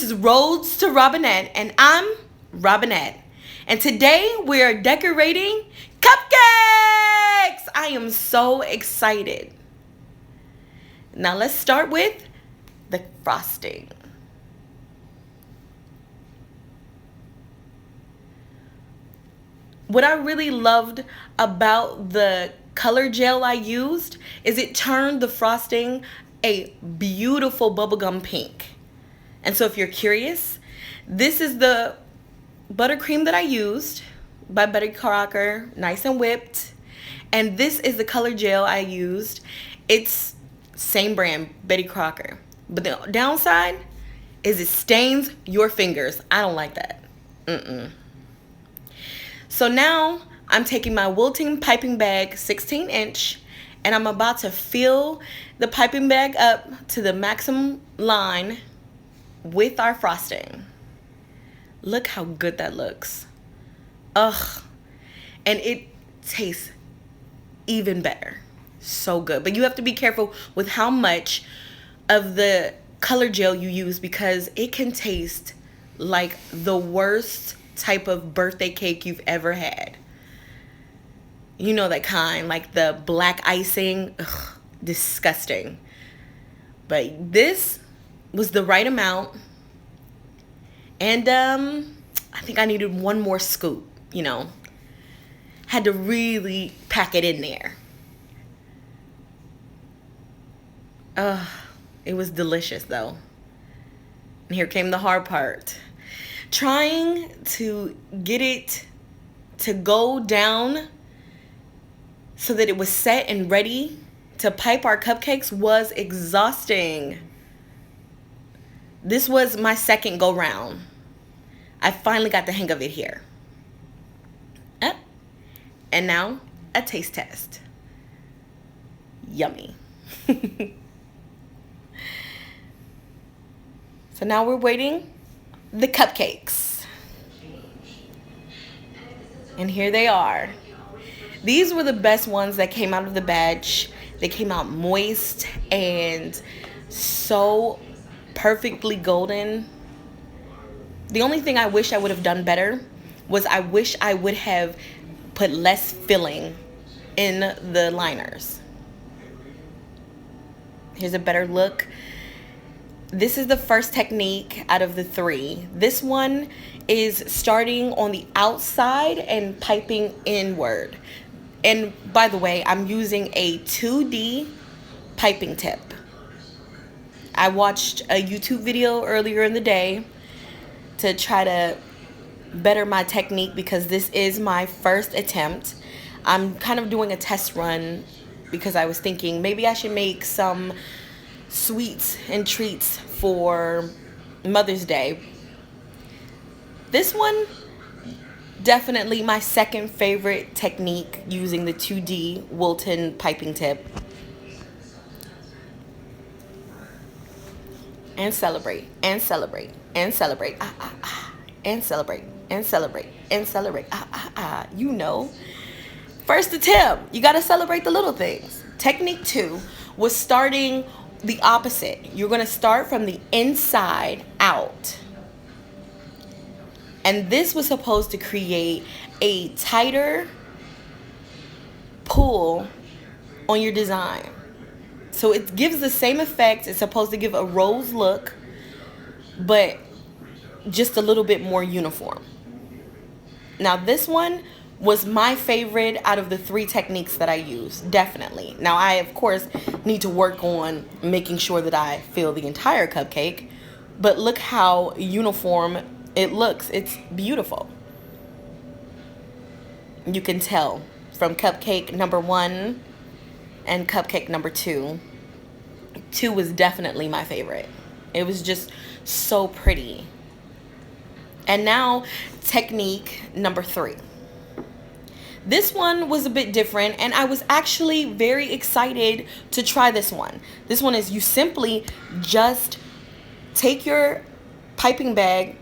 this is Roads to Robinette, and I'm Robinette. And today we're decorating cupcakes! I am so excited. Now let's start with the frosting. What I really loved about the color gel I used is it turned the frosting a beautiful bubblegum pink. And so if you're curious, this is the buttercream that I used by Betty Crocker, nice and whipped. And this is the color gel I used. It's same brand, Betty Crocker. But the downside is it stains your fingers. I don't like that. So now I'm taking my Wilting piping bag 16-inch and I'm about to fill the piping bag up to the maximum line with our frosting. Look how good that looks. Ugh. And it tastes even better. So good. But you have to be careful with how much of the color gel you use because it can taste like the worst type of birthday cake you've ever had. You know that kind, like the black icing. Ugh, disgusting. But this was the right amount. And I think I needed one more scoop, you know. Had to really pack it in there. It was delicious though. And here came the hard part. Trying to get it to go down so that it was set and ready to pipe our cupcakes was exhausting. This was my second go round. I finally got the hang of it here. And now a taste test. Yummy. So now we're waiting the cupcakes. And here they are. These were the best ones that came out of the batch. They came out moist and so perfectly golden. The only thing I wish I would have done better was I wish I would have put less filling in the liners. Here's a better look. This is the first technique out of the three. This one is starting on the outside and piping inward. And by the way, I'm using a 2D piping tip. I watched a YouTube video earlier in the day to try to better my technique because this is my first attempt. I'm kind of doing a test run because I was thinking maybe I should make some sweets and treats for Mother's Day. This one, definitely my second favorite technique using the 2D Wilton piping tip. And celebrate, and celebrate, and celebrate, and celebrate, and celebrate, and celebrate, you know. First attempt, you gotta celebrate the little things. Technique 2 was starting the opposite. You're gonna start from the inside out. And this was supposed to create a tighter pull on your design. So it gives the same effect. It's supposed to give a rose look, but just a little bit more uniform. Now this one was my favorite out of the three techniques that I used, definitely. Now I, of course, need to work on making sure that I fill the entire cupcake, but look how uniform it looks. It's beautiful. You can tell from cupcake number 1 and cupcake number 2. 2 was definitely my favorite. It was just so pretty. And now technique number 3. This one was a bit different and I was actually very excited to try this one. This one is you simply just take your piping bag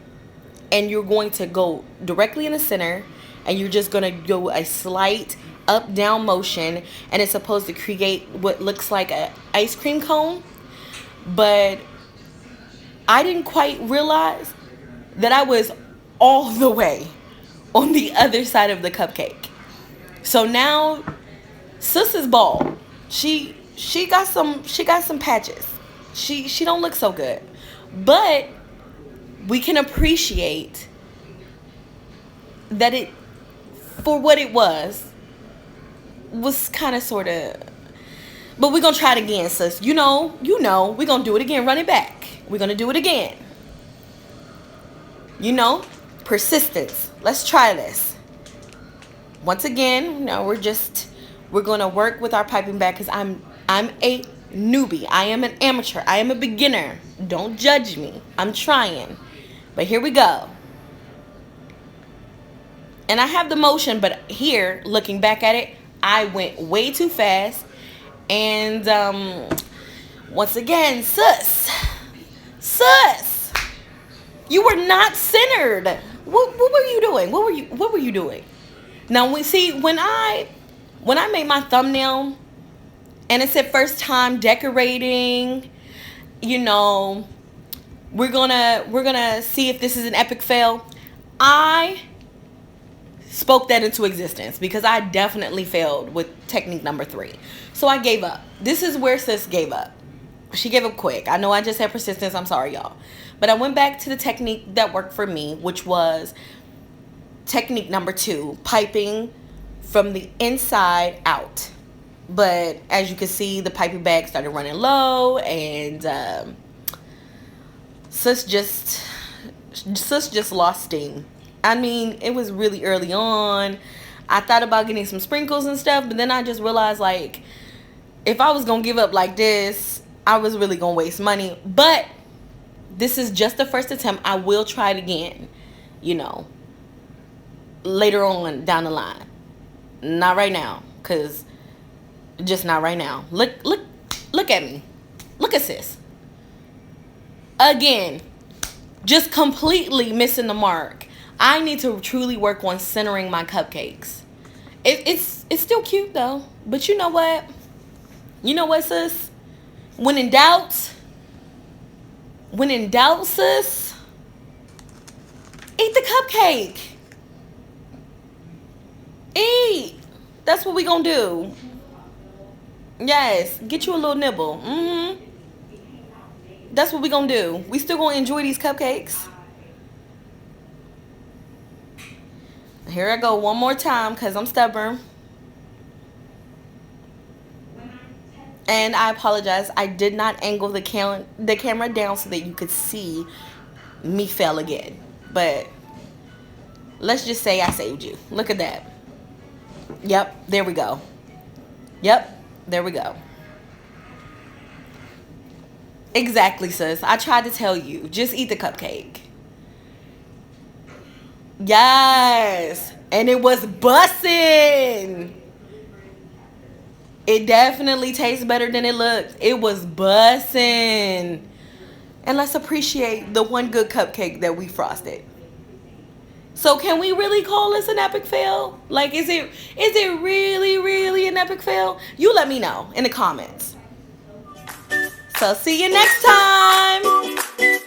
and you're going to go directly in the center and you're just going to go a slight up down motion and it's supposed to create what looks like an ice cream cone, but I didn't quite realize that I was all the way on the other side of the cupcake. So now sis is bald. She got some patches. She don't look so good. But we can appreciate that it, for what it was kind of sort of. But we're gonna try it again, sis. We're gonna do it again. Run it back. We're gonna do it again. You know, persistence. Let's try this. Once again, we're gonna work with our piping bag because I'm a newbie. I am an amateur. I am a beginner. Don't judge me. I'm trying. But here we go. And I have the motion, but here, looking back at it, I went way too fast. And once again, sis, you were not centered. What were you doing? What were you doing? Now when I made my thumbnail and it said first time decorating, we're gonna see if this is an epic fail. I spoke that into existence because I definitely failed with technique number 3. So I gave up. This is where sis gave up. She gave up quick. I know I just had persistence. I'm sorry, y'all. But I went back to the technique that worked for me, which was technique number 2, piping from the inside out. But as you can see, the piping bag started running low, and sis just lost steam. I mean, it was really early on. I thought about getting some sprinkles and stuff, but then I just realized, like, if I was going to give up like this, I was really going to waste money. But this is just the first attempt. I will try it again, later on down the line. Not right now, because just not right now. Look at me. Look at sis. Again, just completely missing the mark. I need to truly work on centering my cupcakes. It's still cute though. But you know what? You know what, sis? When in doubt, sis, eat the cupcake. Eat. That's what we gonna do. Yes, get you a little nibble. That's what we gonna do. We still gonna enjoy these cupcakes. Here I go one more time because I'm stubborn. And I apologize. I did not angle the camera down so that you could see me fail again. But let's just say I saved you. Look at that. Yep, there we go. Yep, there we go. Exactly, sis. I tried to tell you. Just eat the cupcake. Yes. And it was bussin'. It definitely tastes better than it looks. It was bussin'. And let's appreciate the one good cupcake that we frosted. So can we really call this an epic fail? Like, is it really, really an epic fail? You let me know in the comments. So see you next time.